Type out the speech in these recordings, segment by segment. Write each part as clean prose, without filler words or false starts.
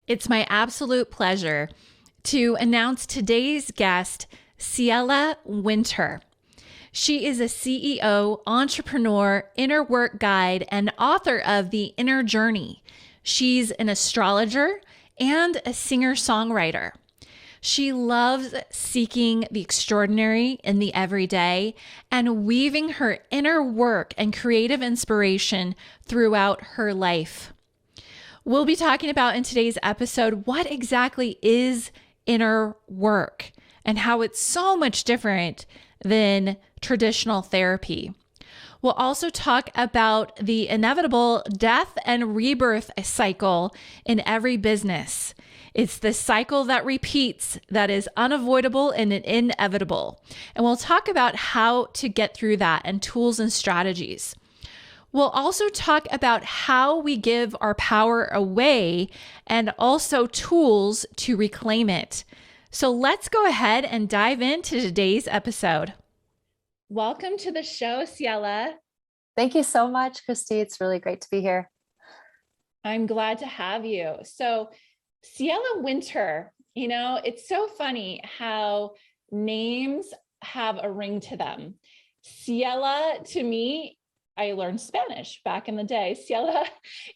It's my absolute pleasure to announce today's guest, Ciela Wynter. She is a CEO, entrepreneur, inner work guide, and author of The Inner Journey. She's an astrologer and a singer-songwriter. She loves seeking the extraordinary in the everyday and weaving her inner work and creative inspiration throughout her life. We'll be talking about in today's episode what exactly is inner work and how it's so much different than traditional therapy. We'll also talk about the inevitable death and rebirth cycle in every business. It's the cycle that repeats that is unavoidable and inevitable. And we'll talk about how to get through that and tools and strategies. We'll also talk about how we give our power away and also tools to reclaim it. So let's go ahead and dive into today's episode. Welcome to the show, Ciela. Thank you so much, Christy. It's really great to be here. I'm glad to have you. So Ciela Wynter, it's so funny how names have a ring to them. Ciela, to me, I learned Spanish back in the day. Ciela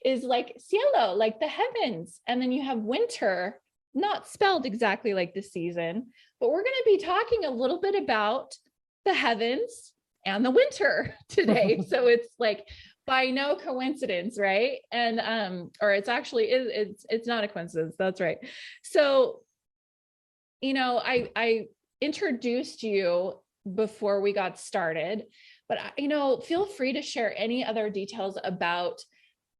is like cielo, like the heavens. And then you have winter, not spelled exactly like the season, but we're going to be talking a little bit about the heavens and the winter today. So it's like by no coincidence, right? And or it's actually it's not a coincidence. That's right. So, I introduced you before we got started, but feel free to share any other details about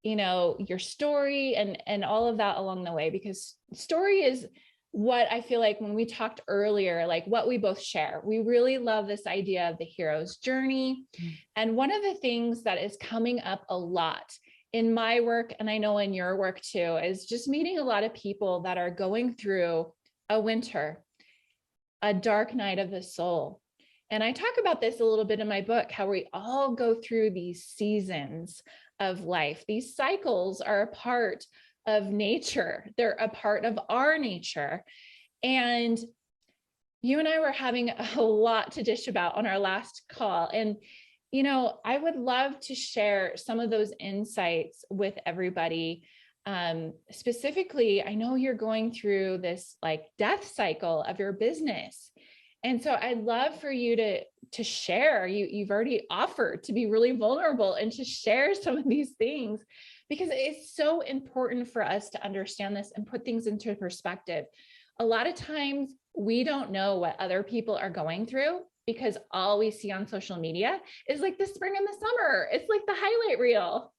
your story and all of that along the way, because story is what I feel like when we talked earlier, like what we both share. We really love this idea of the hero's journey. And one of the things that is coming up a lot in my work, and I know in your work too, is just meeting a lot of people that are going through a winter, a dark night of the soul. And I talk about this a little bit in my book, how we all go through these seasons of life. These cycles are a part of nature. They're a part of our nature. And you and I were having a lot to dish about on our last call. And, I would love to share some of those insights with everybody. Specifically, I know you're going through this like death cycle of your business. And so I'd love for you to share. You've already offered to be really vulnerable and to share some of these things, because it's so important for us to understand this and put things into perspective. A lot of times we don't know what other people are going through because all we see on social media is like the spring and the summer. It's like the highlight reel.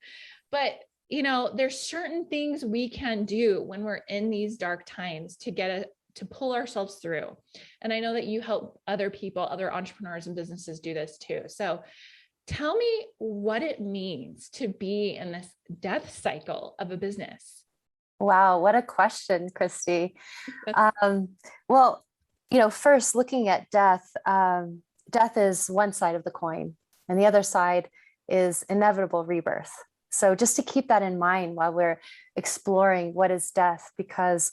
But there's certain things we can do when we're in these dark times to pull ourselves through. And I know that you help other people, other entrepreneurs and businesses do this too. So tell me what it means to be in this death cycle of a business. Wow, what a question, Christy. Well, first looking at death, death is one side of the coin, and the other side is inevitable rebirth. So just to keep that in mind while we're exploring what is death, because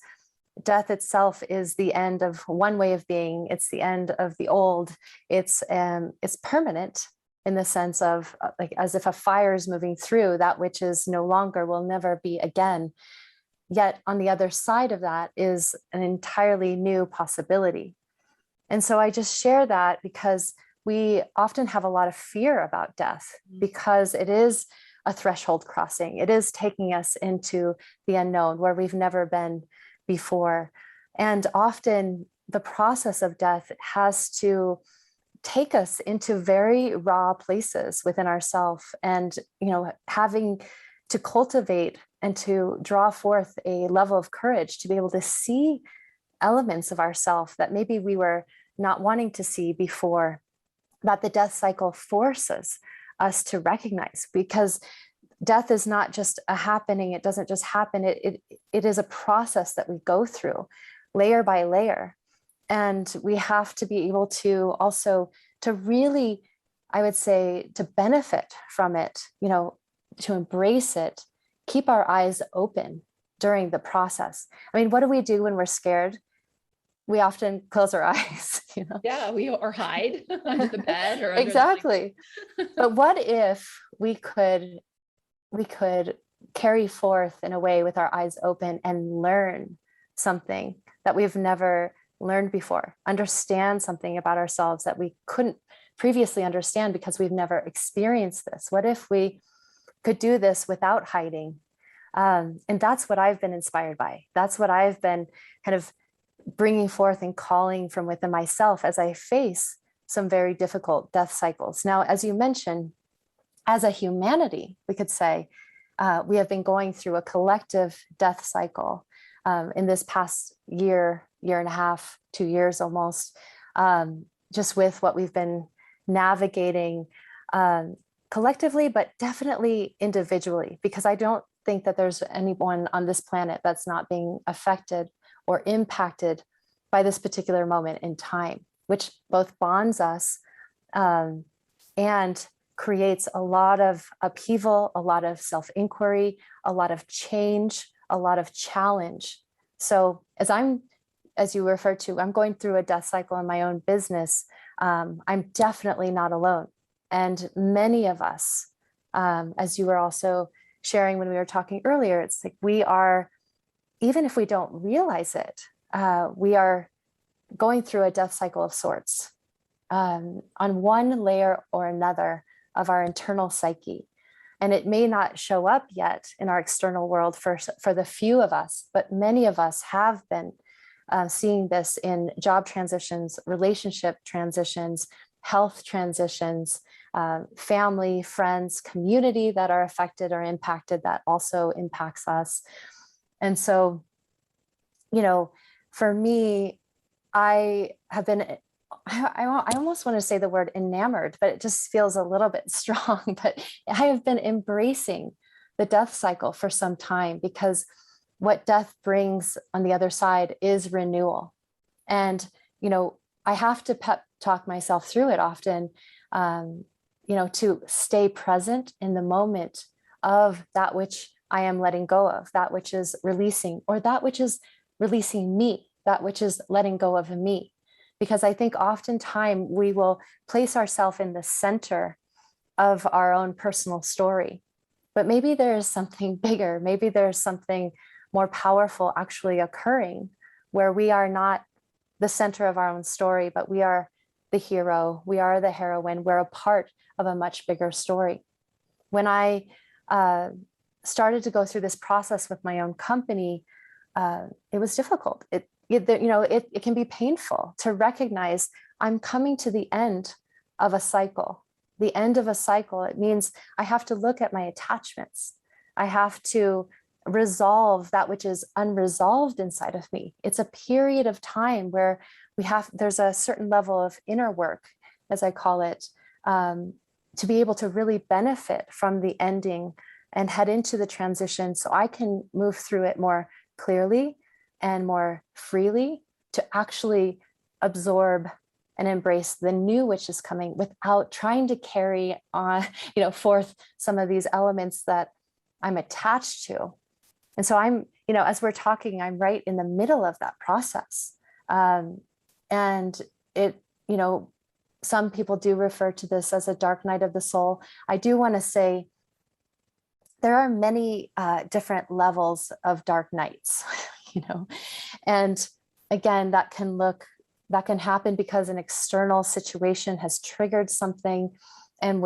death itself is the end of one way of being. It's the end of the old. It's permanent in the sense of like as if a fire is moving through, that which is no longer will never be again. Yet on the other side of that is an entirely new possibility. And so I just share that because we often have a lot of fear about death, because it is a threshold crossing. It is taking us into the unknown where we've never been before. And often the process of death has to take us into very raw places within ourselves, and having to cultivate and to draw forth a level of courage to be able to see elements of ourselves that maybe we were not wanting to see before, that the death cycle forces us to recognize, because death is not just a happening. It doesn't just happen. It is a process that we go through layer by layer. And we have to be able to also to really, I would say, to benefit from it, to embrace it, keep our eyes open, during the process. I mean, what do we do when we're scared? We often close our eyes, Yeah, or hide under the bed or under exactly. But what if we could carry forth in a way with our eyes open and learn something that we've never learned before, understand something about ourselves that we couldn't previously understand because we've never experienced this? What if we could do this without hiding? And that's what I've been inspired by. That's what I've been kind of bringing forth and calling from within myself as I face some very difficult death cycles. Now, as you mentioned, as a humanity, we could say we have been going through a collective death cycle in this past year and a half, 2 years almost, just with what we've been navigating collectively, but definitely individually, because I don't think that there's anyone on this planet that's not being affected or impacted by this particular moment in time, which both bonds us and creates a lot of upheaval, a lot of self-inquiry, a lot of change, a lot of challenge. So as you referred to, I'm going through a death cycle in my own business. I'm definitely not alone. And many of us, as you were also sharing when we were talking earlier, it's like we are, even if we don't realize it, we are going through a death cycle of sorts on one layer or another of our internal psyche. And it may not show up yet in our external world for the few of us, but many of us have been seeing this in job transitions, relationship transitions, health transitions, family, friends, community that are affected or impacted that also impacts us. And so, for me, I have been, I almost want to say the word enamored, but it just feels a little bit strong, but I have been embracing the death cycle for some time, because what death brings on the other side is renewal. And, I have to pep talk myself through it often, to stay present in the moment of that which I am letting go of, that which is releasing, or that which is releasing me, that which is letting go of me. Because I think oftentimes we will place ourselves in the center of our own personal story, but maybe there is something bigger. Maybe there's something more powerful actually occurring, where we are not the center of our own story, but we are the hero, we are the heroine, we're a part of a much bigger story. When I started to go through this process with my own company, it was difficult. It can be painful to recognize I'm coming to the end of a cycle. The end of a cycle, it means I have to look at my attachments. I have to resolve that which is unresolved inside of me. It's a period of time where there's a certain level of inner work, as I call it, to be able to really benefit from the ending and head into the transition, so I can move through it more clearly and more freely, to actually absorb and embrace the new which is coming, without trying to carry on, forth some of these elements that I'm attached to. And so I'm, as we're talking, I'm right in the middle of that process. And it, some people do refer to this as a dark night of the soul. I do want to say there are many different levels of dark nights, and again, that can happen because an external situation has triggered something, and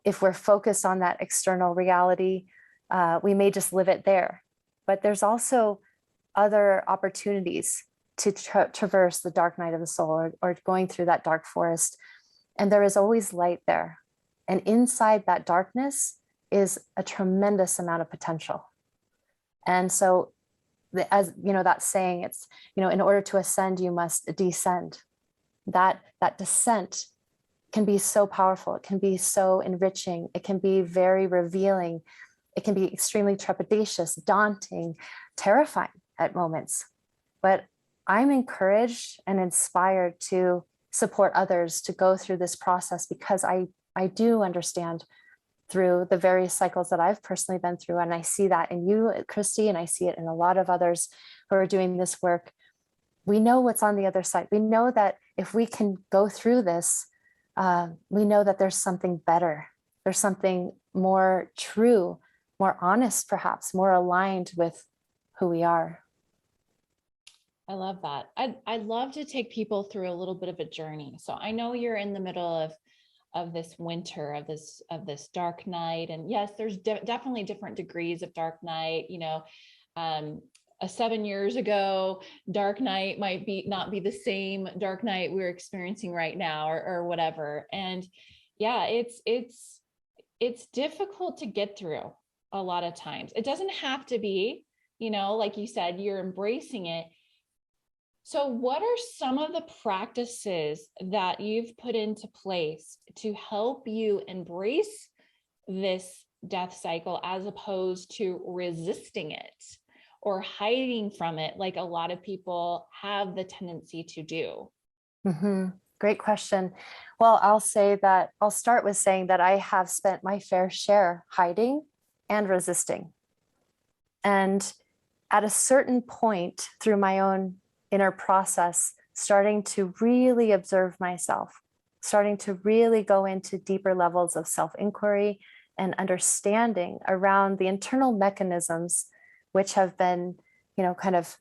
if we're focused on that external reality, we may just live it there. But there's also other opportunities to traverse the dark night of the soul, or going through that dark forest. And there is always light there. And inside that darkness is a tremendous amount of potential. And so, as that saying, it's, in order to ascend, you must descend. That descent can be so powerful. It can be so enriching. It can be very revealing. It can be extremely trepidatious, daunting, terrifying at moments. But I'm encouraged and inspired to support others to go through this process, because I do understand through the various cycles that I've personally been through. And I see that in you, Christie, and I see it in a lot of others who are doing this work. We know what's on the other side. We know that if we can go through this, we know that there's something better. There's something more true, more honest, perhaps more aligned with who we are. I love that. I'd love to take people through a little bit of a journey. So I know you're in the middle of this winter, of this dark night. And yes, there's definitely different degrees of dark night. A 7 years ago, dark night might not be the same dark night we're experiencing right now, or whatever. And yeah, it's difficult to get through a lot of times. It doesn't have to be, like you said, you're embracing it. So what are some of the practices that you've put into place to help you embrace this death cycle as opposed to resisting it or hiding from it, like a lot of people have the tendency to do? Mm-hmm. Great question. Well, I'll start with saying that I have spent my fair share hiding and resisting. And at a certain point through my own inner process, starting to really observe myself, starting to really go into deeper levels of self-inquiry and understanding around the internal mechanisms which have been, kind of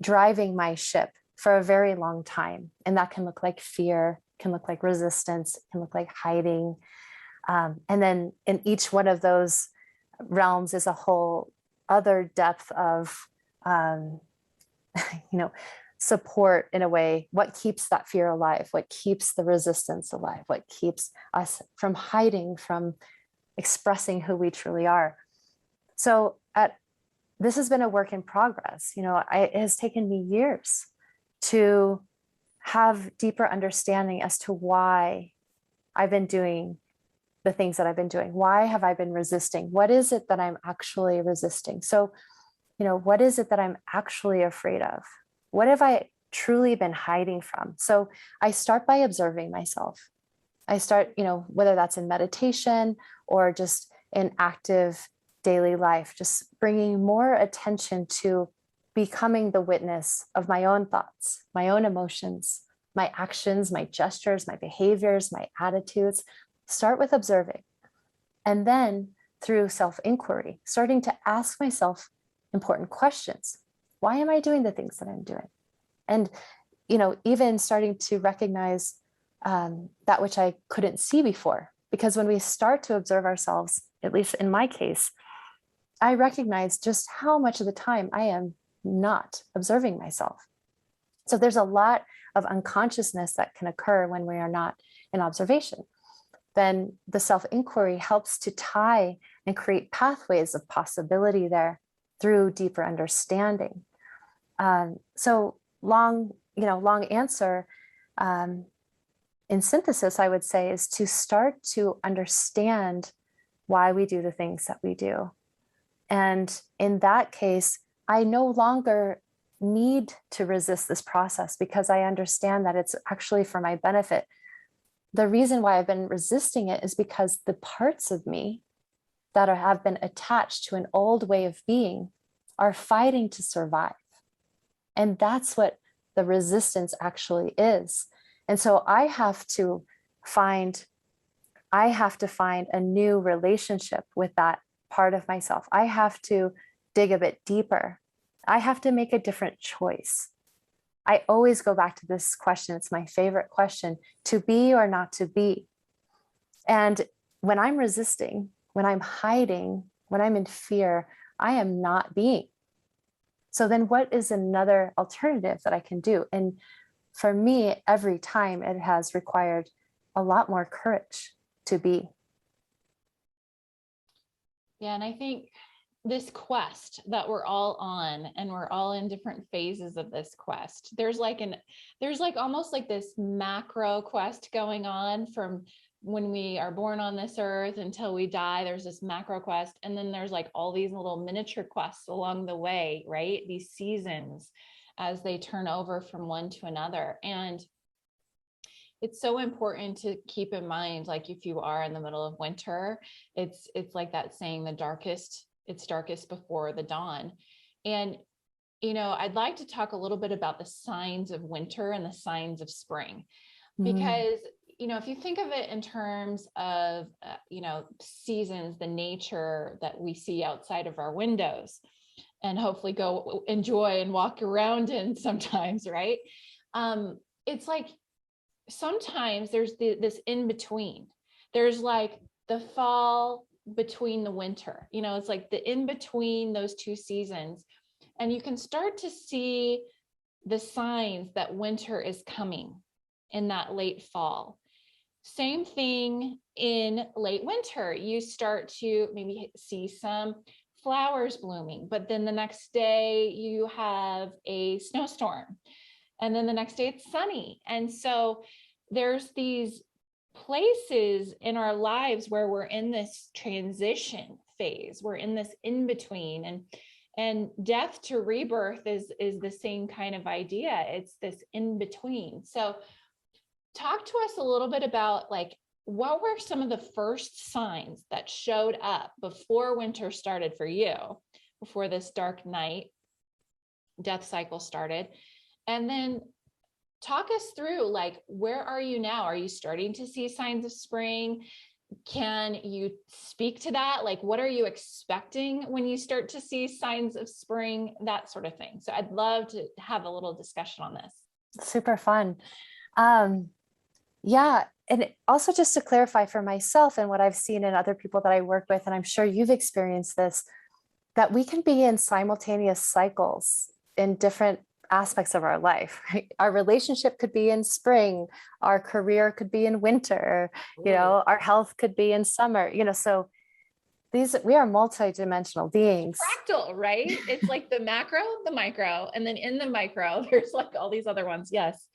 driving my ship for a very long time. And that can look like fear, can look like resistance, can look like hiding. And then in each one of those realms is a whole other depth of, support in a way. What keeps that fear alive? What keeps the resistance alive? What keeps us from hiding, from expressing who we truly are? So this has been a work in progress. It has taken me years to have deeper understanding as to why I've been doing the things that I've been doing. Why have I been resisting? What is it that I'm actually resisting? So, what is it that I'm actually afraid of? What have I truly been hiding from? So I start by observing myself. I start, whether that's in meditation or just in active daily life, just bringing more attention to becoming the witness of my own thoughts, my own emotions, my actions, my gestures, my behaviors, my attitudes. Start with observing. And then through self-inquiry, starting to ask myself important questions. Why am I doing the things that I'm doing? And, even starting to recognize that which I couldn't see before. Because when we start to observe ourselves, at least in my case, I recognize just how much of the time I am not observing myself. So there's a lot of unconsciousness that can occur when we are not in observation. Then the self-inquiry helps to tie and create pathways of possibility there through deeper understanding. So long answer, in synthesis, I would say, is to start to understand why we do the things that we do. And in that case, I no longer need to resist this process because I understand that it's actually for my benefit. The reason why I've been resisting it is because the parts of me that have been attached to an old way of being are fighting to survive. And that's what the resistance actually is. And so I have to find a new relationship with that part of myself. I have to dig a bit deeper. I have to make a different choice. I always go back to this question. It's my favorite question: to be or not to be. And when I'm resisting, when I'm hiding, when I'm in fear, I am not being. So then what is another alternative that I can do? And for me, every time it has required a lot more courage to be. Yeah. And I think this quest that we're all on, and we're all in different phases of this quest, there's almost like this macro quest going on from when we are born on this earth until we die. There's this macro quest, and then there's like all these little miniature quests along the way, right? These seasons as they turn over from one to another. And it's so important to keep in mind, like if you are in the middle of winter, it's like that saying, it's darkest before the dawn. And, I'd like to talk a little bit about the signs of winter and the signs of spring, because, if you think of it in terms of, seasons, the nature that we see outside of our windows and hopefully go enjoy and walk around in sometimes, right? It's like, sometimes there's this in between. There's like the fall between the winter, it's like the in between those two seasons. And you can start to see the signs that winter is coming in that late fall. Same thing in late winter. You start to maybe see some flowers blooming, but then the next day you have a snowstorm. And then the next day it's sunny. And so there's these places in our lives where we're in this transition phase. We're in this in between, and death to rebirth is the same kind of idea. It's this in between. So talk to us a little bit about, like, what were some of the first signs that showed up before winter started for you, before this dark night death cycle started? And then talk us through, like, where are you now? Are you starting to see signs of spring? Can you speak to that? Like, what are you expecting when you start to see signs of spring, that sort of thing? So I'd love to have a little discussion on this. Super fun. Yeah. And also, just to clarify for myself and what I've seen in other people that I work with, and I'm sure you've experienced this, that we can be in simultaneous cycles in different aspects of our life, right? Our relationship could be in spring, our career could be in winter, our health could be in summer, so we are multidimensional beings. Fractal, right? It's like the macro, the micro, and then in the micro, there's like all these other ones. Yes,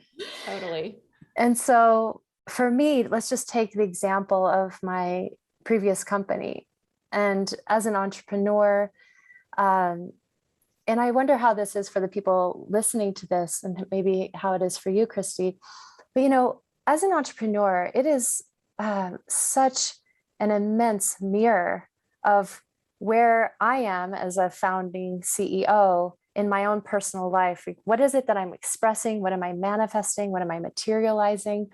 totally. And so for me, let's just take the example of my previous company. And as an entrepreneur, and I wonder how this is for the people listening to this, and maybe how it is for you, Christie. But, as an entrepreneur, it is such an immense mirror of where I am as a founding CEO in my own personal life. What is it that I'm expressing? What am I manifesting? What am I materializing?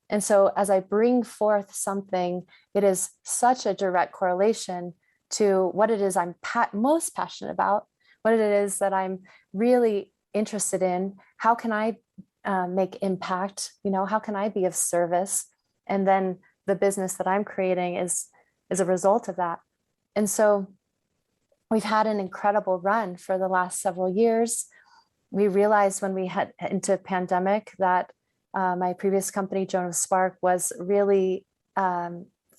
And so as I bring forth something, it is such a direct correlation to what it is I'm most passionate about, what it is that I'm really interested in. How can I make impact? How can I be of service? And then the business that I'm creating is a result of that. And so we've had an incredible run for the last several years. We realized when we had into pandemic that my previous company, Jonas Spark, was really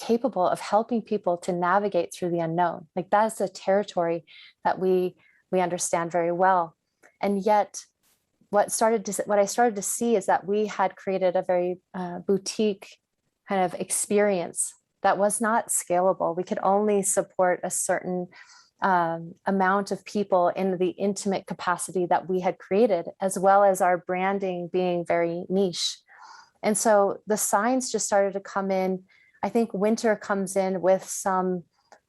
capable of helping people to navigate through the unknown. Like, that's a territory that we understand very well. And yet what I started to see is that we had created a very boutique kind of experience that was not scalable. We could only support a certain amount of people in the intimate capacity that we had created, as well as our branding being very niche. And so the signs just started to come in. I think winter comes in with some,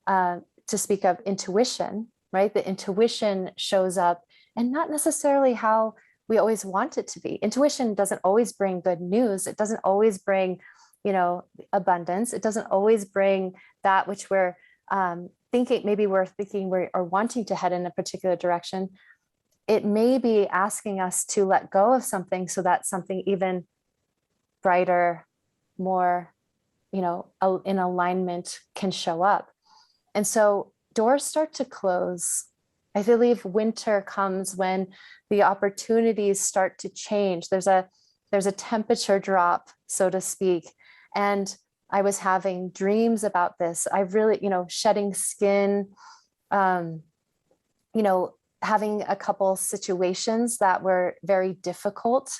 to speak of intuition, right? The intuition shows up, and not necessarily how we always want it to be. Intuition doesn't always bring good news. It doesn't always bring, abundance. It doesn't always bring that which we're thinking or wanting to head in a particular direction. It may be asking us to let go of something so that something even brighter, more, in alignment can show up. And so doors start to close. I believe winter comes when the opportunities start to change. There's a temperature drop, so to speak. And I was having dreams about this. I really, shedding skin, having a couple situations that were very difficult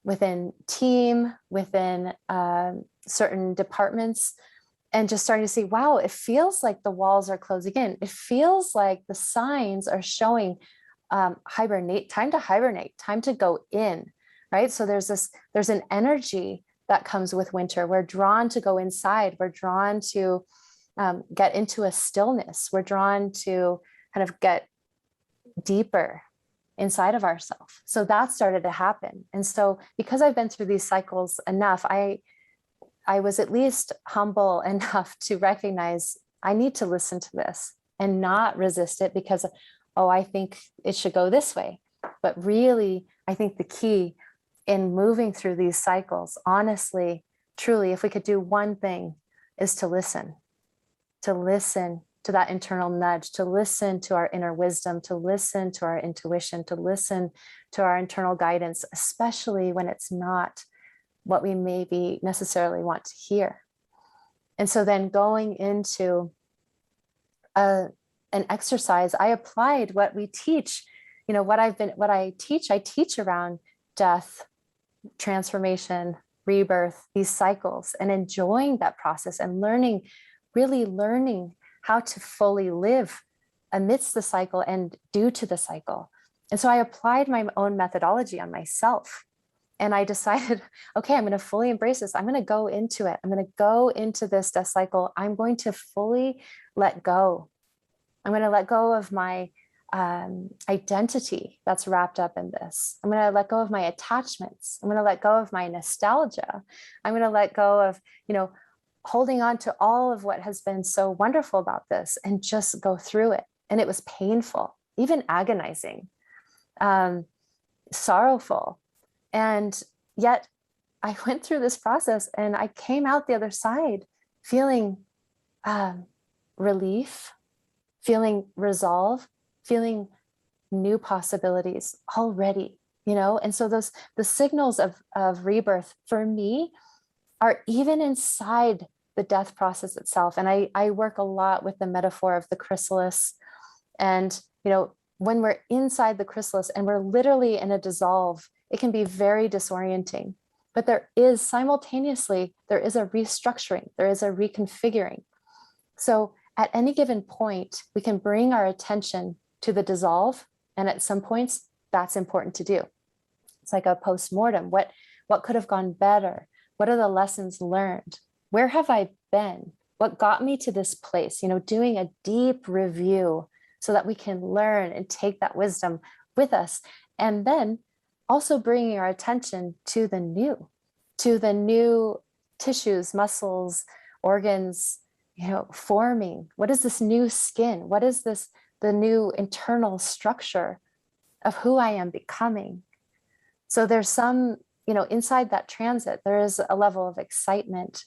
within team, within certain departments, and just starting to see, wow, it feels like the walls are closing in. It feels like the signs are showing time to hibernate, time to go in, right? So there's an energy that comes with winter. We're drawn to go inside. We're drawn to get into a stillness. We're drawn to kind of get deeper inside of ourselves. So that started to happen. And so because I've been through these cycles enough, I was at least humble enough to recognize I need to listen to this and not resist it because, oh, I think it should go this way. But really, I think the key in moving through these cycles, honestly, truly, if we could do one thing, is to listen to that internal nudge, to listen to our inner wisdom, to listen to our intuition, to listen to our internal guidance, especially when it's not what we maybe necessarily want to hear. And so then going into an exercise, I applied what we teach, what I teach around death, transformation, rebirth, these cycles, and enjoying that process and really learning how to fully live amidst the cycle and due to the cycle. And so I applied my own methodology on myself. And I decided, okay, I'm going to fully embrace this. I'm going to go into it. I'm going to go into this death cycle. I'm going to fully let go. I'm going to let go of my identity that's wrapped up in this. I'm going to let go of my attachments. I'm going to let go of my nostalgia. I'm going to let go of, holding on to all of what has been so wonderful about this and just go through it. And it was painful, even agonizing, sorrowful. And yet I went through this process and I came out the other side feeling relief, feeling resolve, feeling new possibilities already, And so the signals of rebirth for me are even inside the death process itself. And I work a lot with the metaphor of the chrysalis. And, when we're inside the chrysalis and we're literally in a dissolve, it can be very disorienting. But there is a restructuring, there is a reconfiguring. So at any given point, we can bring our attention to the dissolve. And at some points, that's important to do. It's like a post-mortem. What could have gone better? What are the lessons learned? Where have I been? What got me to this place? Doing a deep review so that we can learn and take that wisdom with us. And then also bringing our attention to the new tissues, muscles, organs, forming. What is this new skin? What is the new internal structure of who I am becoming? So there's some, inside that transit, there is a level of excitement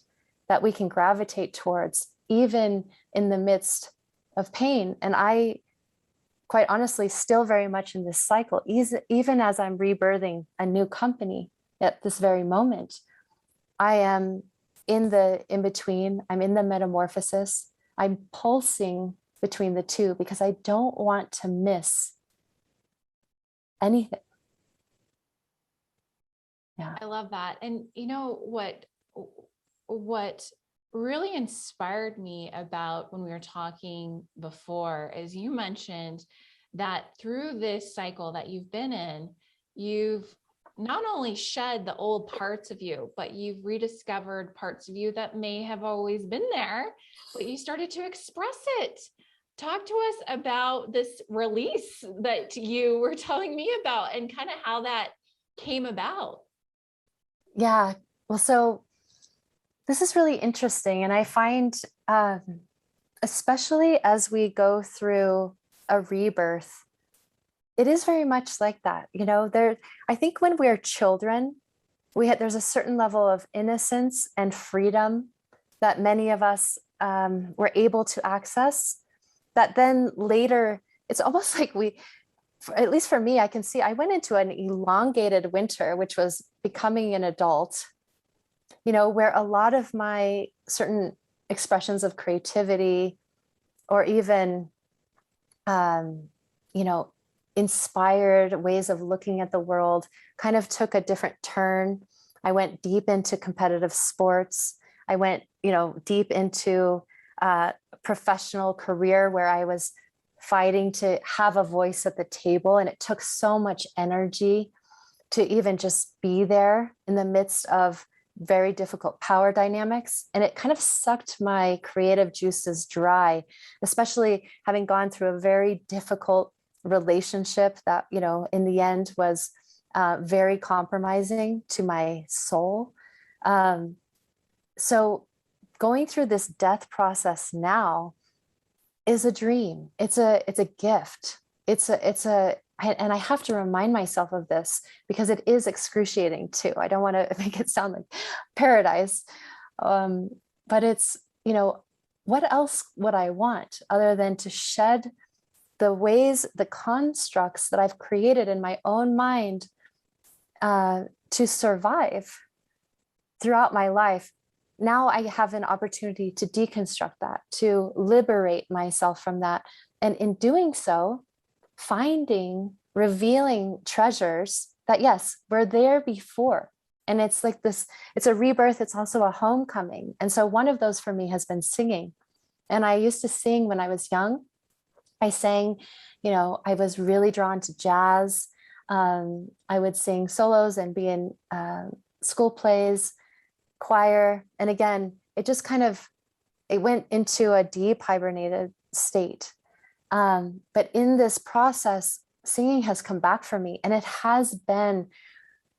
that we can gravitate towards, even in the midst of pain. And I, quite honestly, still very much in this cycle, even as I'm rebirthing a new company at this very moment, I am in the in-between, I'm in the metamorphosis, I'm pulsing between the two because I don't want to miss anything. Yeah. I love that. And what really inspired me about when we were talking before is you mentioned that through this cycle that you've been in, you've not only shed the old parts of you, but you've rediscovered parts of you that may have always been there, but you started to express it. Talk to us about this release that you were telling me about and kind of how that came about. Yeah. Well, so this is really interesting. And I find, especially as we go through a rebirth, it is very much like that. I think when we're children, there's a certain level of innocence and freedom that many of us were able to access, that then later, it's almost like at least for me, I can see I went into an elongated winter, which was becoming an adult, where a lot of my certain expressions of creativity or even, inspired ways of looking at the world kind of took a different turn. I went deep into competitive sports. I went, deep into a professional career where I was fighting to have a voice at the table. And it took so much energy to even just be there in the midst of very difficult power dynamics. And it kind of sucked my creative juices dry, especially having gone through a very difficult relationship that, you know, in the end was very compromising to my soul. Um, so going through this death process now is a dream. It's a gift. And I have to remind myself of this because it is excruciating too. I don't want to make it sound like paradise. Um, but it's, you know, what else would I want other than to shed the ways, the constructs that I've created in my own mind to survive throughout my life? Now I have an opportunity to deconstruct that, to liberate myself from that. And in doing so, finding, revealing treasures that, yes, were there before. And it's like this, it's a rebirth. It's also a homecoming. And so one of those for me has been singing. And I used to sing when I was young. I sang, you know, I was really drawn to jazz. I would sing solos and be in school plays, choir. And again, it just kind of, it went into a deep hibernated state. But in this process, singing has come back for me, and it has been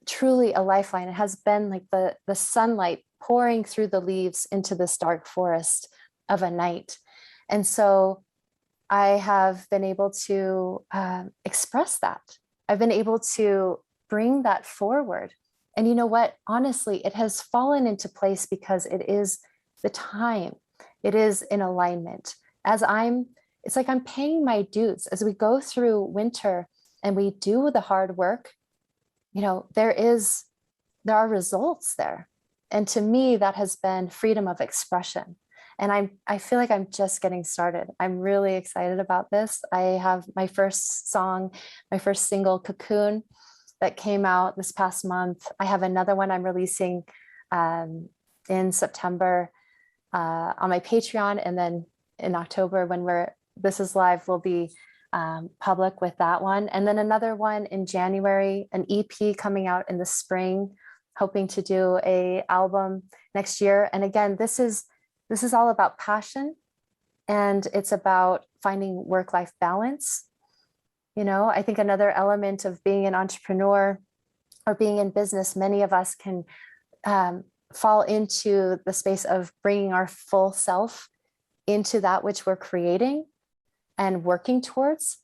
truly a lifeline. It has been like the sunlight pouring through the leaves into this dark forest of a night. And so I have been able to express that. I've been able to bring that forward. And you know what? Honestly, it has fallen into place because it is the time. It is in alignment. It's like I'm paying my dues as we go through winter and we do the hard work. You know, there are results there. And to me, that has been freedom of expression. And I feel like I'm just getting started. I'm really excited about this. I have my first song, my first single, Cocoon, that came out this past month. I have another one I'm releasing in September on my Patreon. And then in October, when this is live, we'll be public with that one. And then another one in January, an EP coming out in the spring, hoping to do a album next year. And again, this is all about passion, and it's about finding work-life balance. You know, I think another element of being an entrepreneur or being in business, many of us can fall into the space of bringing our full self into that which we're creating and working towards.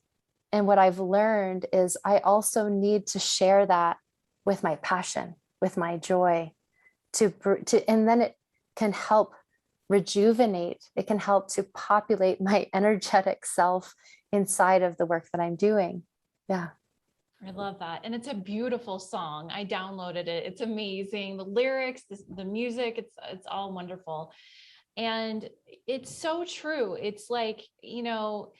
And what I've learned is I also need to share that with my passion, with my joy, and then it can help rejuvenate. It can help to populate my energetic self inside of the work that I'm doing. Yeah. I love that. And it's a beautiful song. I downloaded it. It's amazing. The lyrics, the music, it's all wonderful. And it's so true. It's like, you know,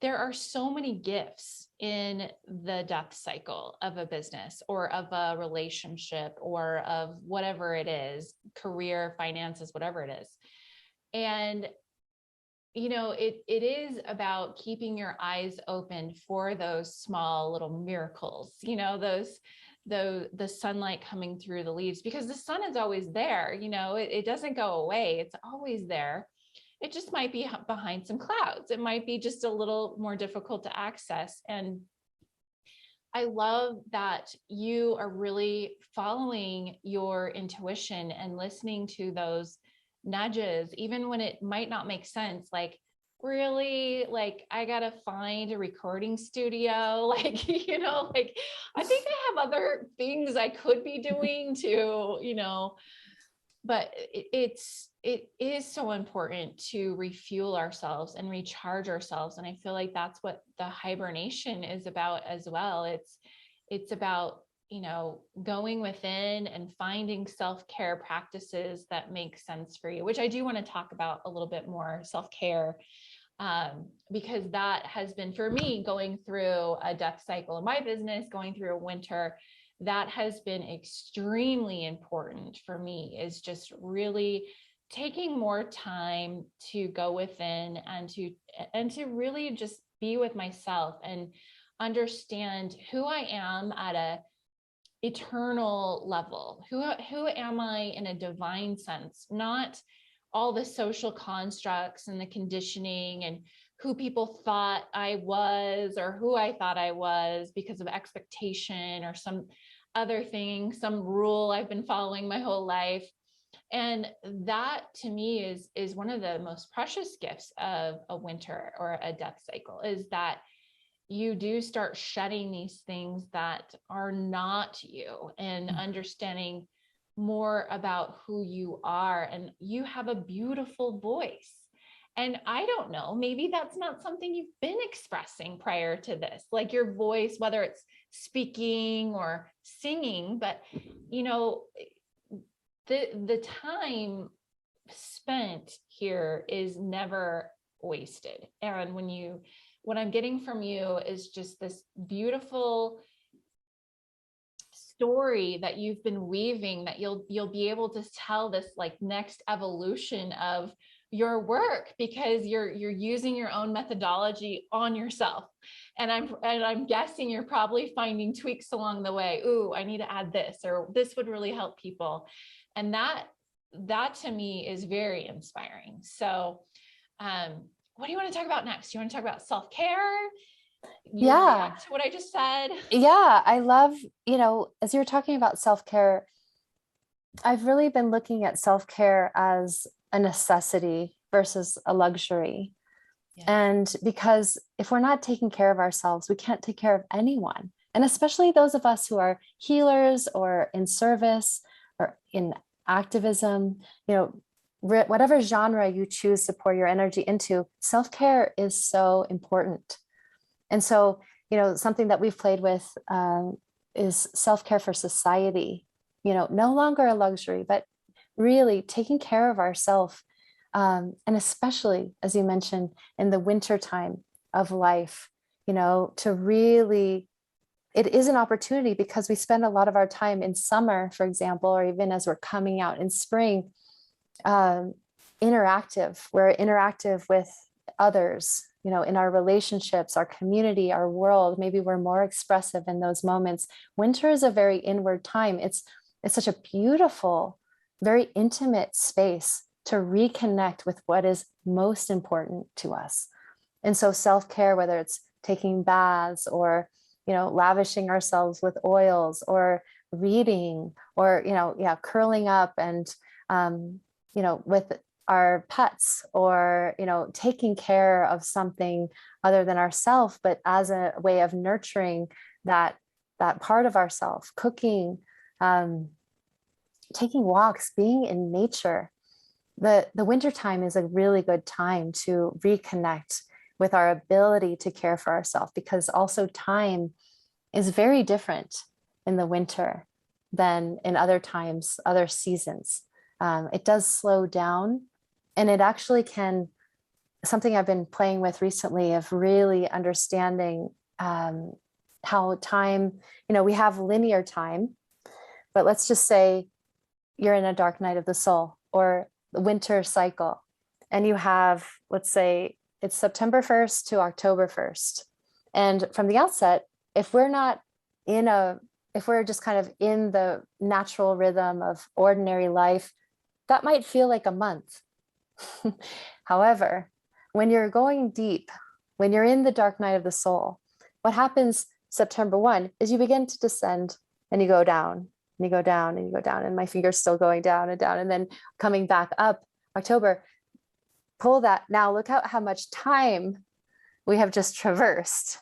there are so many gifts in the death cycle of a business or of a relationship or of whatever it is, career, finances, whatever it is. And, you know, it is about keeping your eyes open for those small little miracles, you know, the sunlight coming through the leaves, because the sun is always there, you know, it doesn't go away. It's always there. It just might be behind some clouds. It might be just a little more difficult to access. And I love that you are really following your intuition and listening to those nudges, even when it might not make sense. Like, really, like, I gotta find a recording studio. Like, you know, like, I think I have other things I could be doing to, you know, but it is so important to refuel ourselves and recharge ourselves. And I feel like that's what the hibernation is about as well. It's about, you know, going within and finding self-care practices that make sense for you, which I do want to talk about a little bit more, self-care, because that has been for me, going through a death cycle in my business, going through a winter, that has been extremely important for me, is just really taking more time to go within and to really just be with myself and understand who I am at eternal level? Who am I in a divine sense? Not all the social constructs and the conditioning and who people thought I was or who I thought I was because of expectation or some other thing, some rule I've been following my whole life. And that to me is one of the most precious gifts of a winter or a death cycle, is that you do start shedding these things that are not you and understanding more about who you are. And you have a beautiful voice. And I don't know, maybe that's not something you've been expressing prior to this, like your voice, whether it's speaking or singing, but the time spent here is never wasted. And what I'm getting from you is just this beautiful story that you've been weaving, that you'll be able to tell this like next evolution of your work, because you're using your own methodology on yourself. And I'm guessing you're probably finding tweaks along the way. Ooh, I need to add this, or this would really help people. And that to me is very inspiring. So what do you want to talk about next? Do you want to talk about self-care? You want to react to what I just said? Yeah, I love, as you were talking about self-care, I've really been looking at self-care as a necessity versus a luxury. Yeah. And because if we're not taking care of ourselves, we can't take care of anyone. And especially those of us who are healers or in service or in activism, whatever genre you choose to pour your energy into, self-care is so important. And so, something that we've played with is self-care for society, no longer a luxury, but really taking care of ourselves. And especially, as you mentioned, in the winter time of life, to really, it is an opportunity because we spend a lot of our time in summer, for example, or even as we're coming out in spring, interactive. We're interactive with others, in our relationships, our community, our world. Maybe we're more expressive in those moments. Winter is a very inward time. It's such a beautiful, very intimate space to reconnect with what is most important to us. And so self-care, whether it's taking baths or, lavishing ourselves with oils or reading or, curling up and, with our pets or, taking care of something other than ourself, but as a way of nurturing that part of ourself, cooking, taking walks, being in nature. The wintertime is a really good time to reconnect with our ability to care for ourselves, because also time is very different in the winter than in other times, other seasons. It does slow down, and it actually can, something I've been playing with recently of really understanding how time, we have linear time, but let's just say you're in a dark night of the soul or the winter cycle, and you have, let's say it's September 1st to October 1st. And from the outset, if we're just kind of in the natural rhythm of ordinary life, that might feel like a month. However, when you're going deep, when you're in the dark night of the soul, what happens September 1 is you begin to descend and you go down. And you go down and you go down, and my finger's still going down, and then coming back up. October, pull that. Now look out how much time we have just traversed.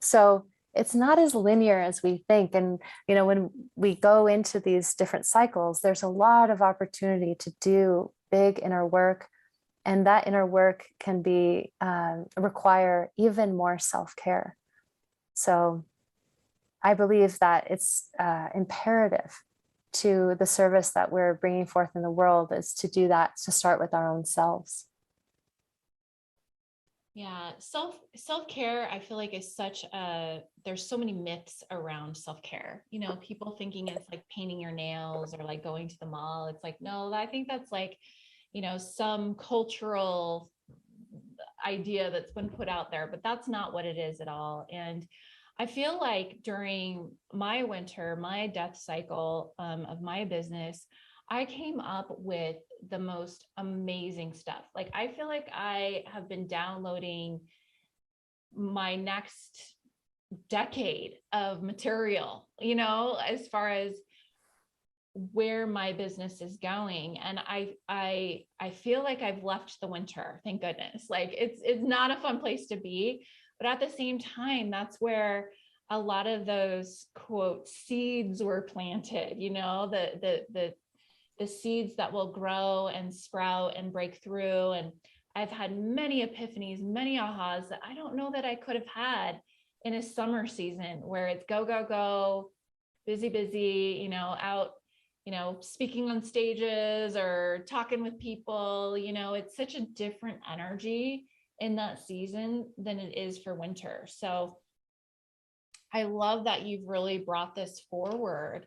So it's not as linear as we think. And, when we go into these different cycles, there's a lot of opportunity to do big inner work. And that inner work can be require even more self-care. So I believe that it's imperative to the service that we're bringing forth in the world is to do that, to start with our own selves. Yeah, self-care, I feel like is there's so many myths around self-care. People thinking it's like painting your nails or like going to the mall. It's like, no, I think that's like, some cultural idea that's been put out there, but that's not what it is at all. And I feel like during my winter, my death cycle of my business, I came up with the most amazing stuff. Like, I feel like I have been downloading my next decade of material, as far as where my business is going. And I feel like I've left the winter, thank goodness. Like, it's not a fun place to be, but at the same time, that's where a lot of those quote seeds were planted, the seeds that will grow and sprout and break through. And I've had many epiphanies, many ahas that I don't know that I could have had in a summer season where it's go, go, go, busy, busy, out, speaking on stages or talking with people. It's such a different energy in that season than it is for winter. So I love that you've really brought this forward.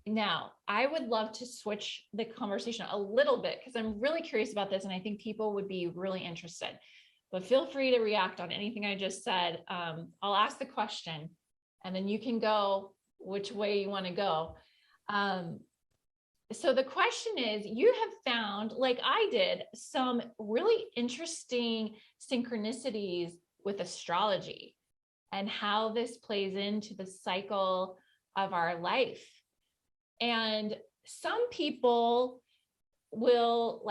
Now, I would love to switch the conversation a little bit because I'm really curious about this and I think people would be really interested. But feel free to react on anything I just said. I'll ask the question and then you can go which way you want to go. So the question is, you have found, like I did, some really interesting synchronicities with astrology and how this plays into the cycle of our life. And some people will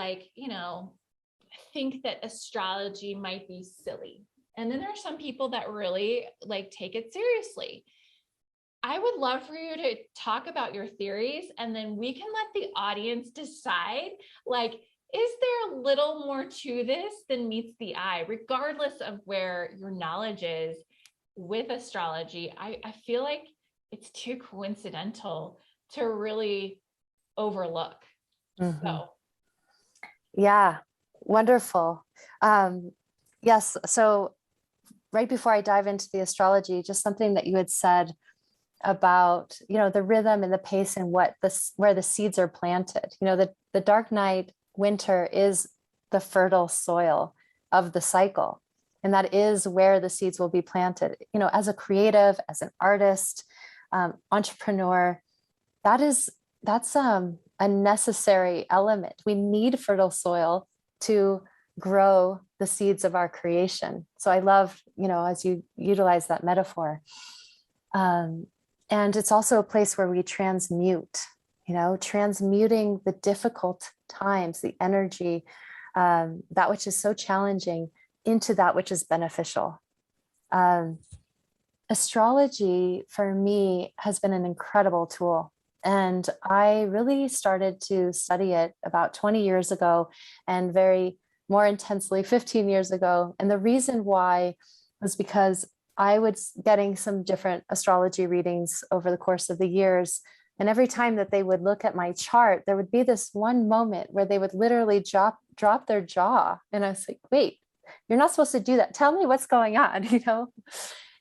think that astrology might be silly. And then there are some people that really take it seriously. I would love for you to talk about your theories and then we can let the audience decide, is there a little more to this than meets the eye, regardless of where your knowledge is with astrology. I feel like it's too coincidental to really overlook. Mm-hmm. So. Yeah, wonderful. Yes. So right before I dive into the astrology, just something that you had said about, the rhythm and the pace and where the seeds are planted. The dark night, winter is the fertile soil of the cycle. And that is where the seeds will be planted. As a creative, as an artist, entrepreneur, that's a necessary element. We need fertile soil to grow the seeds of our creation. So I love, as you utilize that metaphor. And it's also a place where we transmute, transmuting the difficult times, the energy, that which is so challenging into that which is beneficial. Astrology for me has been an incredible tool. And I really started to study it about 20 years ago and very more intensely 15 years ago. And the reason why was because I was getting some different astrology readings over the course of the years. And every time that they would look at my chart, there would be this one moment where they would literally drop their jaw. And I was like, wait, you're not supposed to do that. Tell me what's going on,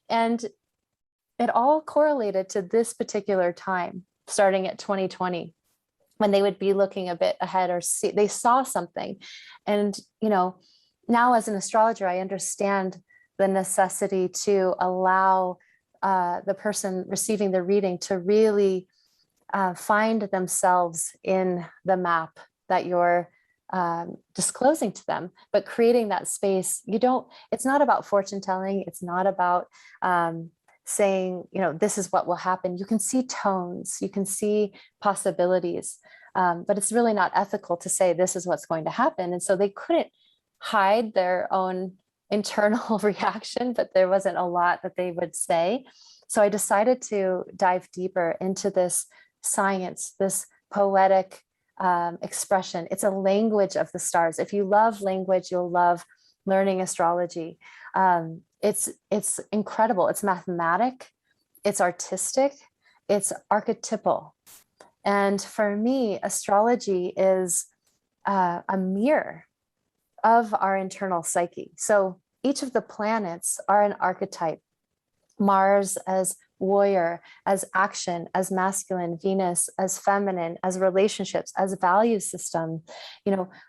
And it all correlated to this particular time, starting at 2020, when they would be looking a bit ahead or they saw something. And, now as an astrologer, I understand the necessity to allow the person receiving the reading to really find themselves in the map that you're disclosing to them, but creating that space. It's not about fortune telling. It's not about saying, this is what will happen. You can see tones, you can see possibilities, but it's really not ethical to say this is what's going to happen. And so they couldn't hide their own internal reaction, but there wasn't a lot that they would say. So I decided to dive deeper into this science, this poetic expression. It's a language of the stars. If you love language, you'll love learning astrology. It's incredible. It's mathematic, it's artistic, it's archetypal. And for me, astrology is a mirror of our internal psyche. So each of the planets are an archetype. Mars as warrior, as action, as masculine, Venus as feminine, as relationships, as value system.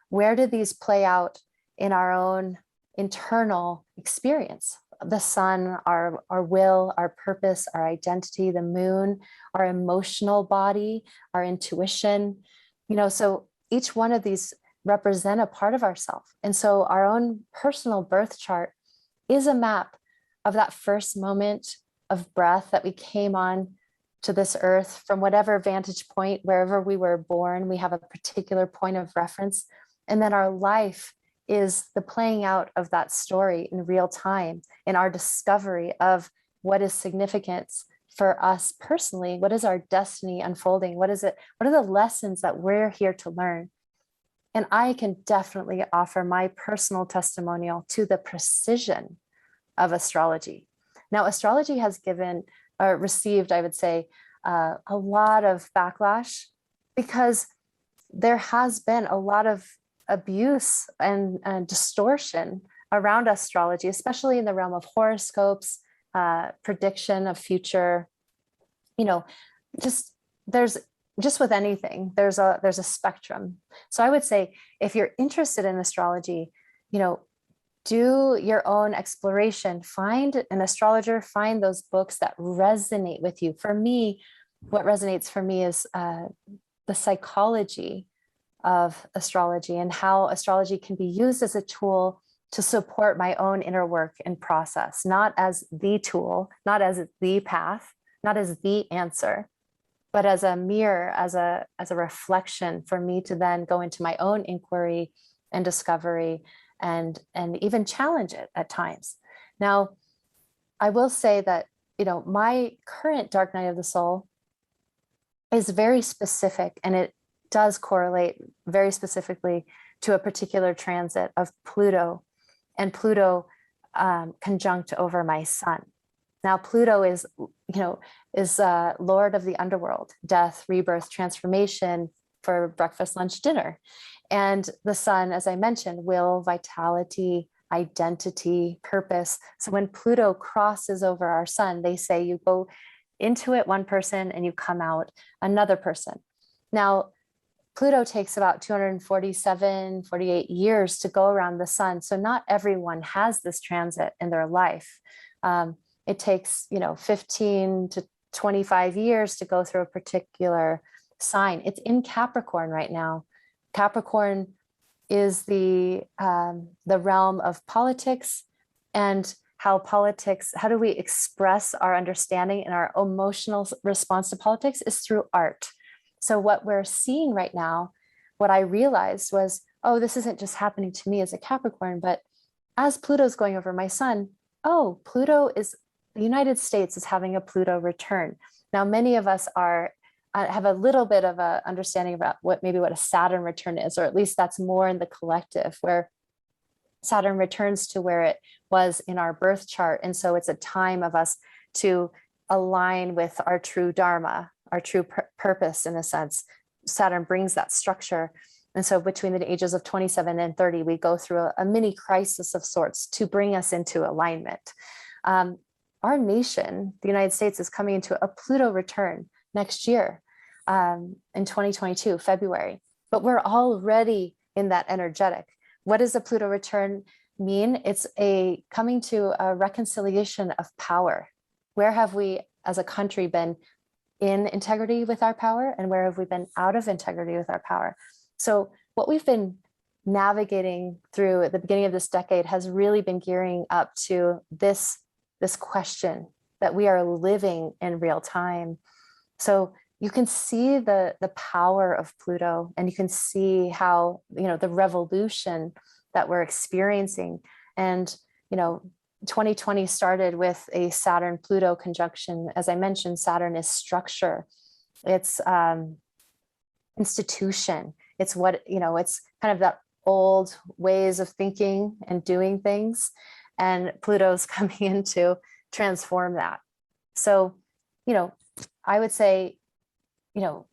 Where do these play out in our own internal experience? the sun, our will, our purpose, our identity, the moon, our emotional body, our intuition, so each one of these represent a part of ourselves. And so our own personal birth chart is a map of that first moment of breath that we came on to this earth from whatever vantage point, wherever we were born. We have a particular point of reference. And then our life is the playing out of that story in real time, in our discovery of what is significance for us personally. What is our destiny unfolding? What is it? What are the lessons that we're here to learn? And I can definitely offer my personal testimonial to the precision of astrology. Now, astrology has received, I would say, a lot of backlash because there has been a lot of abuse and distortion around astrology, especially in the realm of horoscopes, prediction of future, just with anything, there's a spectrum. So I would say, if you're interested in astrology, do your own exploration, find an astrologer, find those books that resonate with you. For me, what resonates for me is the psychology of astrology and how astrology can be used as a tool to support my own inner work and process, not as the tool, not as the path, not as the answer, but as a mirror, as a reflection for me to then go into my own inquiry and discovery and even challenge it at times. Now, I will say that, my current dark night of the soul is very specific, and it does correlate very specifically to a particular transit of Pluto, and Pluto conjunct over my sun. Now, Pluto is Lord of the underworld, death, rebirth, transformation for breakfast, lunch, dinner. And the sun, as I mentioned, will, vitality, identity, purpose. So when Pluto crosses over our sun, they say you go into it one person and you come out another person. Now, Pluto takes about 48 years to go around the sun. So not everyone has this transit in their life. It takes, 15 to 25 years to go through a particular sign. It's in Capricorn right now. Capricorn is the realm of politics, and how do we express our understanding and our emotional response to politics is through art. So what we're seeing right now, what I realized was, oh, this isn't just happening to me as a Capricorn, but as Pluto's going over my sun, the United States is having a Pluto return. Now, many of us have a little bit of a understanding about what a Saturn return is, or at least that's more in the collective, where Saturn returns to where it was in our birth chart. And so it's a time of us to align with our true dharma, our true purpose, in a sense. Saturn brings that structure. And so between the ages of 27 and 30, we go through a mini crisis of sorts to bring us into alignment. Our nation, the United States, is coming into a Pluto return next year, in 2022, February. But we're already in that energetic. What does a Pluto return mean? It's coming to a reconciliation of power. Where have we as a country been in integrity with our power, and where have we been out of integrity with our power? So what we've been navigating through at the beginning of this decade has really been gearing up to this question that we are living in real time. So you can see the power of Pluto, and you can see how, the revolution that we're experiencing. And, 2020 started with a Saturn Pluto conjunction. As I mentioned, Saturn is structure. It's institution. It's it's kind of that old ways of thinking and doing things. And Pluto's coming in to transform that. So, I would say,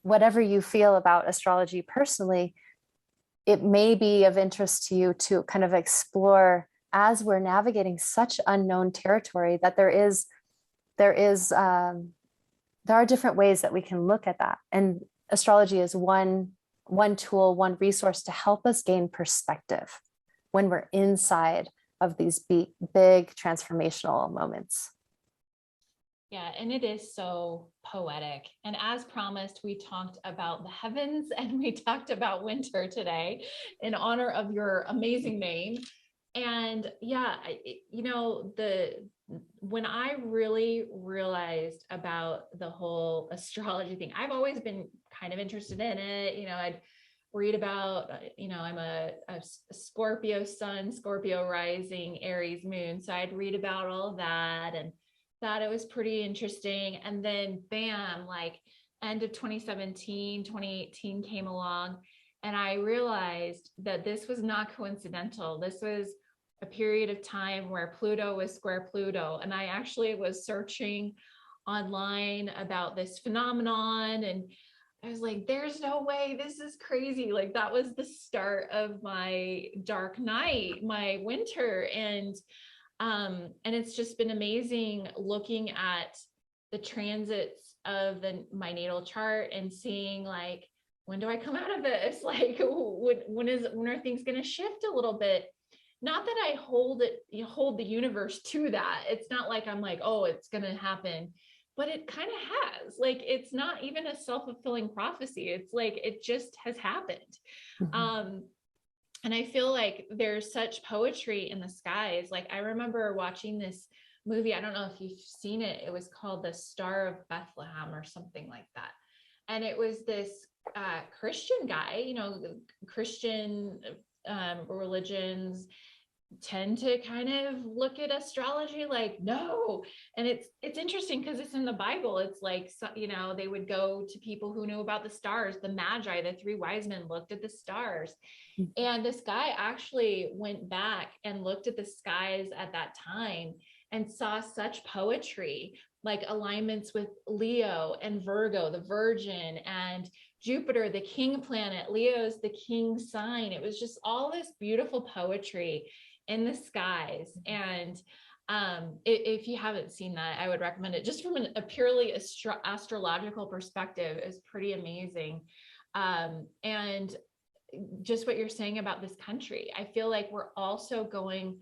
whatever you feel about astrology personally, it may be of interest to you to kind of explore, as we're navigating such unknown territory, that there are different ways that we can look at that. And astrology is one tool, one resource to help us gain perspective when we're inside of these big transformational moments. Yeah, and it is so poetic. And as promised, we talked about the heavens and we talked about winter today in honor of your amazing name. And yeah, when I really realized about the whole astrology thing, I've always been kind of interested in it. I'd read about, I'm a Scorpio sun, Scorpio rising, Aries moon. So I'd read about all of that and thought it was pretty interesting. And then bam, like end of 2017, 2018 came along. And I realized that this was not coincidental. This was a period of time where Pluto was square Pluto. And I actually was searching online about this phenomenon. And I was like, there's no way, this is crazy. Like that was the start of my dark night, my winter. And it's just been amazing looking at the transits of my natal chart and seeing like, when do I come out of this? Like, when are things going to shift a little bit? Not that I hold the universe to that. It's not like I'm like, oh, it's going to happen, but it kind of has. Like, it's not even a self-fulfilling prophecy. It's like, it just has happened. Mm-hmm. And I feel like there's such poetry in the skies. Like I remember watching this movie. I don't know if you've seen it. It was called The Star of Bethlehem or something like that. And it was this Christian guy, Christian religions tend to kind of look at astrology like, no. And it's interesting because it's in the Bible. It's like, they would go to people who knew about the stars. The Magi, the three wise men, looked at the stars. And this guy actually went back and looked at the skies at that time and saw such poetry, like alignments with Leo and Virgo, the Virgin, and Jupiter, the king planet. Leo's the king sign. It was just all this beautiful poetry in the skies. And if you haven't seen that, I would recommend it. Just from a purely astrological perspective, is pretty amazing. And just what you're saying about this country, I feel like we're also going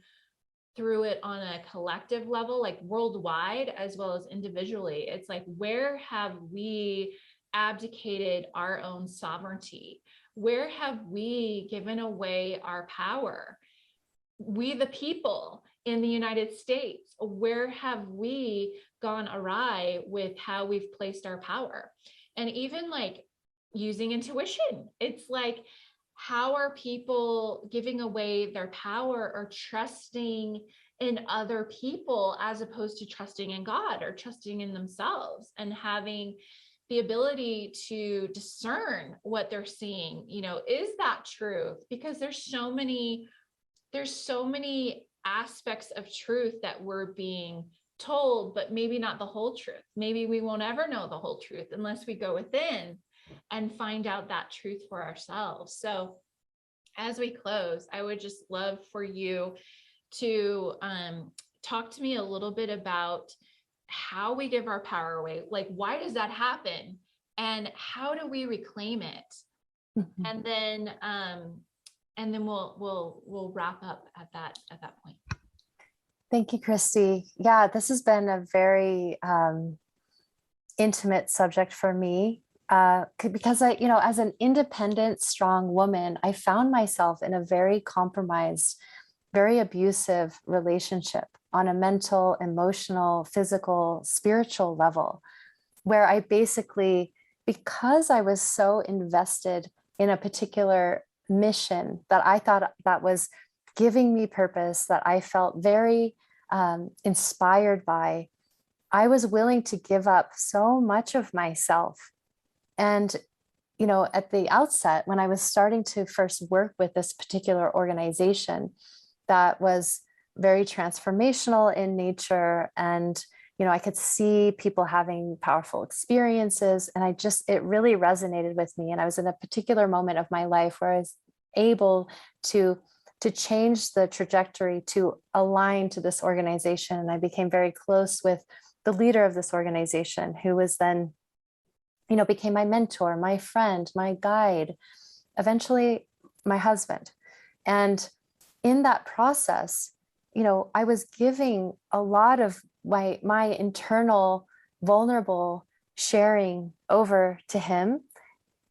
through it on a collective level, like worldwide as well as individually. It's like, where have we abdicated our own sovereignty? Where have we given away our power? We, the people in the United States, where have we gone awry with how we've placed our power? And even like using intuition, it's like, how are people giving away their power or trusting in other people as opposed to trusting in God or trusting in themselves and having the ability to discern what they're seeing? Is that truth? Because there's so many aspects of truth that we're being told, but maybe not the whole truth. Maybe we won't ever know the whole truth unless we go within and find out that truth for ourselves. So as we close, I would just love for you to talk to me a little bit about how we give our power away. Like, why does that happen? And how do we reclaim it? Mm-hmm. And then we'll wrap up at that point. Thank you, Christie. Yeah, this has been a very intimate subject for me. Because as an independent, strong woman, I found myself in a very compromised, very abusive relationship on a mental, emotional, physical, spiritual level, where I basically, because I was so invested in a particular mission that I thought that was giving me purpose, that I felt very inspired by, I was willing to give up so much of myself. And, at the outset, when I was starting to first work with this particular organization that was very transformational in nature, and, I could see people having powerful experiences, and it really resonated with me. And I was in a particular moment of my life where I was able to change the trajectory to align to this organization. And I became very close with the leader of this organization, who was then became my mentor, my friend, my guide, eventually my husband. And in that process, I was giving a lot of my internal vulnerable sharing over to him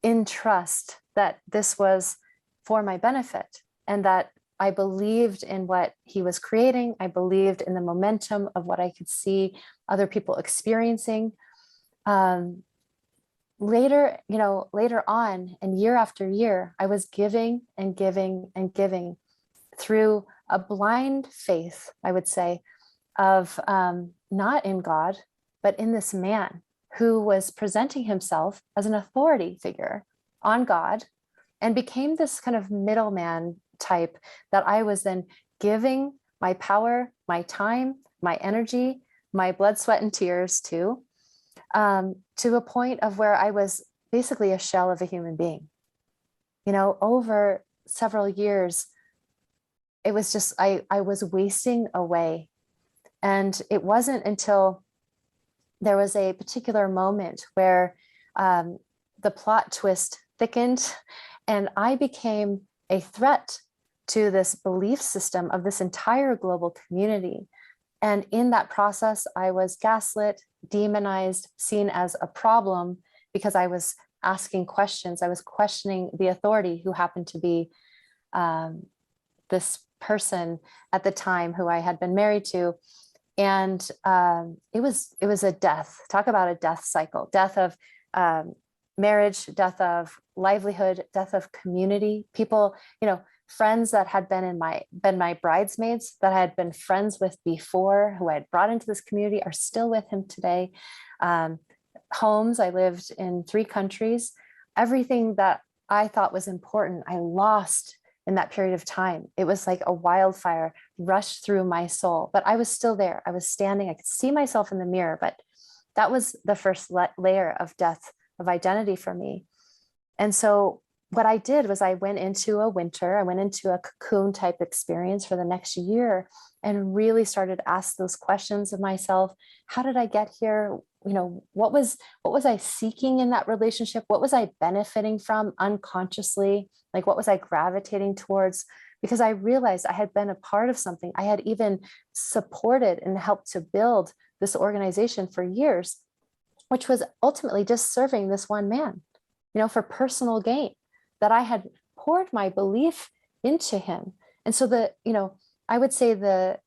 in trust that this was for my benefit, and that I believed in what he was creating. I believed in the momentum of what I could see other people experiencing. Later on, and year after year, I was giving and giving and giving through a blind faith, I would say, of not in God, but in this man who was presenting himself as an authority figure on God, and became this kind of middleman type that I was then giving my power, my time, my energy, my blood, sweat, and tears to a point of where I was basically a shell of a human being. Over several years, it was just, I was wasting away. And it wasn't until there was a particular moment where the plot twist thickened, and I became a threat to this belief system of this entire global community. And in that process, I was gaslit, demonized, seen as a problem because I was asking questions. I was questioning the authority, who happened to be this person at the time who I had been married to. And it was a death. Talk about a death cycle: death of marriage, death of livelihood, death of community. People, friends that had been my bridesmaids, that I had been friends with before, who I had brought into this community, are still with him today. Homes, I lived in 3 countries. Everything that I thought was important, I lost in that period of time. It was like a wildfire rushed through my soul, but I was still there. I was standing. I could see myself in the mirror, but that was the first layer of death of identity for me. And so what I did was I went into a cocoon type experience for the next year, and really started to ask those questions of myself. How did I get here? What was I seeking in that relationship? What was I benefiting from unconsciously? Like, what was I gravitating towards? Because I realized I had been a part of something. I had even supported and helped to build this organization for years, which was ultimately just serving this one man, for personal gain, that I had poured my belief into him. And so I would say the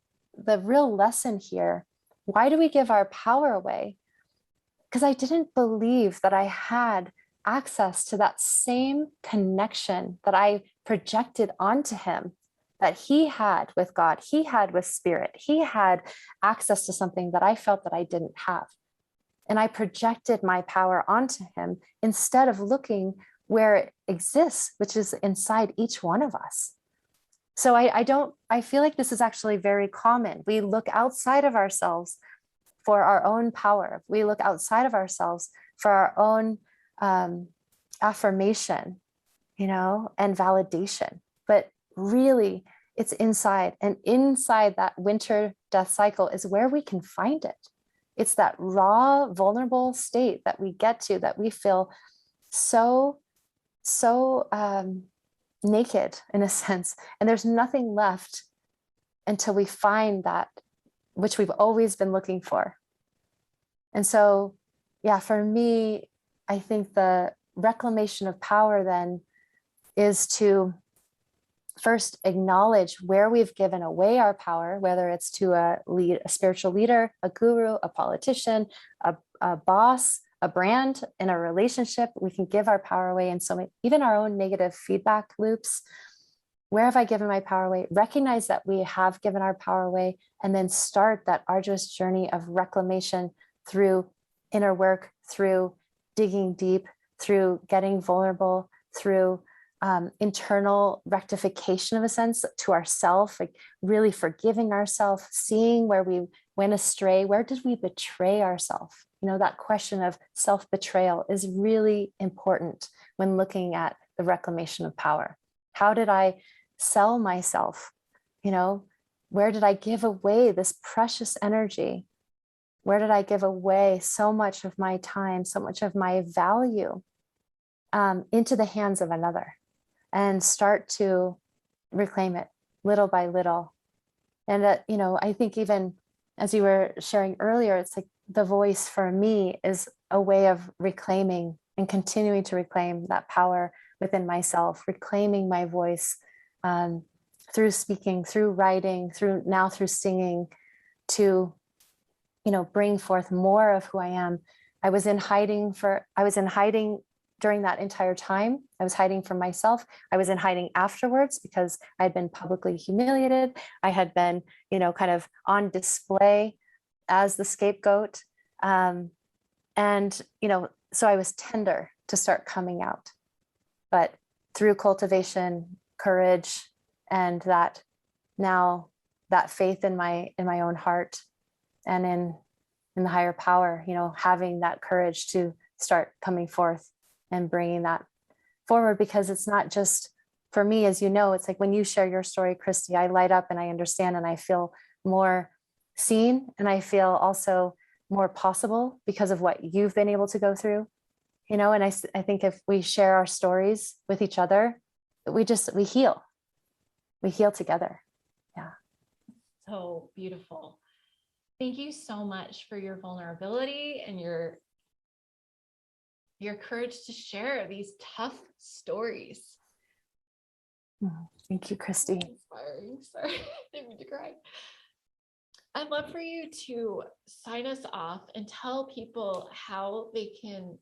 real lesson here, why do we give our power away? Because I didn't believe that I had access to that same connection that I projected onto him, that he had with God, he had with spirit, he had access to something that I felt that I didn't have. And I projected my power onto him instead of looking where it exists, which is inside each one of us. So I feel like this is actually very common. We look outside of ourselves for our own power. We look outside of ourselves for our own affirmation, and validation. But really, it's inside. And inside that winter death cycle is where we can find it. It's that raw, vulnerable state that we get to, that we feel so naked, in a sense. And there's nothing left until we find that which we've always been looking for. And so, yeah, for me, I think the reclamation of power then is to first acknowledge where we've given away our power, whether it's to a spiritual leader, a guru, a politician, a boss, a brand, in a relationship. We can give our power away. And so even our own negative feedback loops. Where have I given my power away? Recognize that we have given our power away, and then start that arduous journey of reclamation through inner work, through digging deep, through getting vulnerable, through internal rectification, of a sense, to ourself, like really forgiving ourselves, seeing where we went astray. Where did we betray ourselves? That question of self-betrayal is really important when looking at the reclamation of power. How did I sell myself? Where did I give away this precious energy? Where did I give away so much of my time, so much of my value into the hands of another? And start to reclaim it little by little. And that, I think even as you were sharing earlier, it's like the voice for me is a way of reclaiming and continuing to reclaim that power within myself, reclaiming my voice, through speaking, through writing, through singing, to, bring forth more of who I am. I was in hiding during that entire time. I was hiding from myself. I was in hiding afterwards because I had been publicly humiliated. I had been, kind of on display as the scapegoat. And, so I was tender to start coming out. But through cultivation, courage, and that faith in my own heart and in the higher power, having that courage to start coming forth and bringing that forward, because it's not just for me, as it's like when you share your story, Christie, I light up and I understand and I feel more seen, and I feel also more possible because of what you've been able to go through, and I think if we share our stories with each other, we heal together. Yeah. So beautiful. Thank you so much for your vulnerability and your courage to share these tough stories. Thank you, Christie. Inspiring. Sorry, I didn't mean to cry. I'd love for you to sign us off and tell people how they can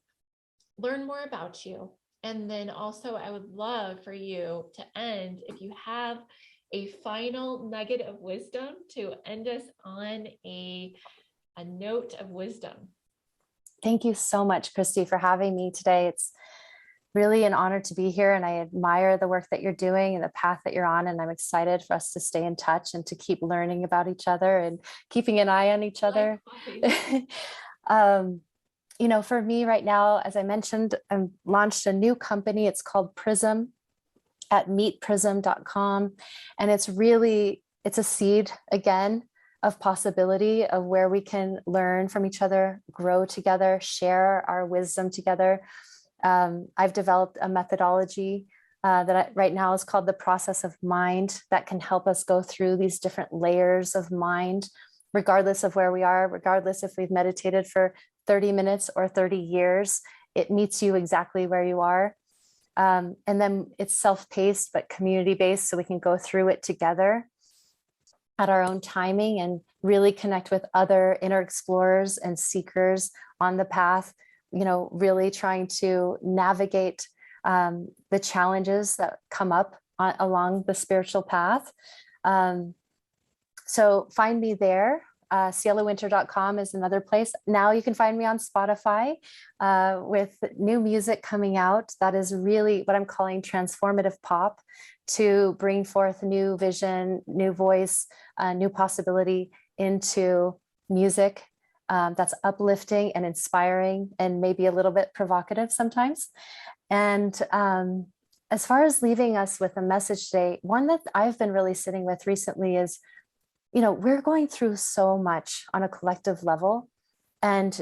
learn more about you. And then also, I would love for you to end, if you have a final nugget of wisdom, to end us on a note of wisdom. Thank you so much, Christie, for having me today. It's really an honor to be here, and I admire the work that you're doing and the path that you're on, and I'm excited for us to stay in touch and to keep learning about each other and keeping an eye on each other. For me right now, as I mentioned, I've launched a new company. It's called Prism at meetprism.com. And it's a seed again of possibility of where we can learn from each other, grow together, share our wisdom together. I've developed a methodology that right now is called the process of mind, that can help us go through these different layers of mind, regardless of where we are, regardless if we've meditated for 30 minutes or 30 years, it meets you exactly where you are. And then it's self-paced, but community-based, so we can go through it together at our own timing and really connect with other inner explorers and seekers on the path, really trying to navigate the challenges that come up along the spiritual path. So find me there. CielaWynter.com is another place. Now you can find me on Spotify with new music coming out. That is really what I'm calling transformative pop, to bring forth new vision, new voice, new possibility into music that's uplifting and inspiring and maybe a little bit provocative sometimes. And as far as leaving us with a message today, one that I've been really sitting with recently is, we're going through so much on a collective level and,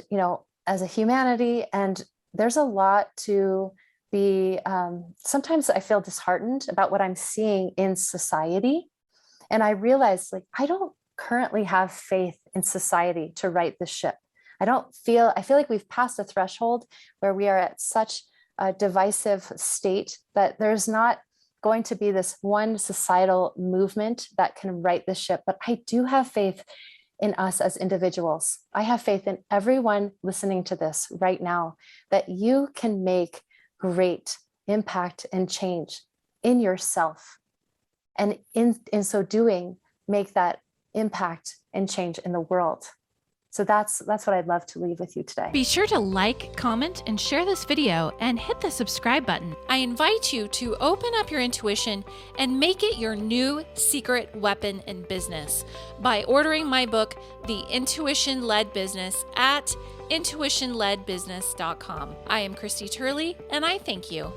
as a humanity, and there's a lot to be, sometimes I feel disheartened about what I'm seeing in society. And I realized, I don't currently have faith in society to right the ship. I feel like we've passed a threshold where we are at such a divisive state that there's not going to be this one societal movement that can right the ship. But I do have faith in us as individuals. I have faith in everyone listening to this right now, that you can make great impact and change in yourself. And in so doing, make that impact and change in the world. So that's what I'd love to leave with you today. Be sure to like, comment, and share this video and hit the subscribe button. I invite you to open up your intuition and make it your new secret weapon in business by ordering my book, The Intuition Led Business, at intuitionledbusiness.com. I am Christie Turley, and I thank you.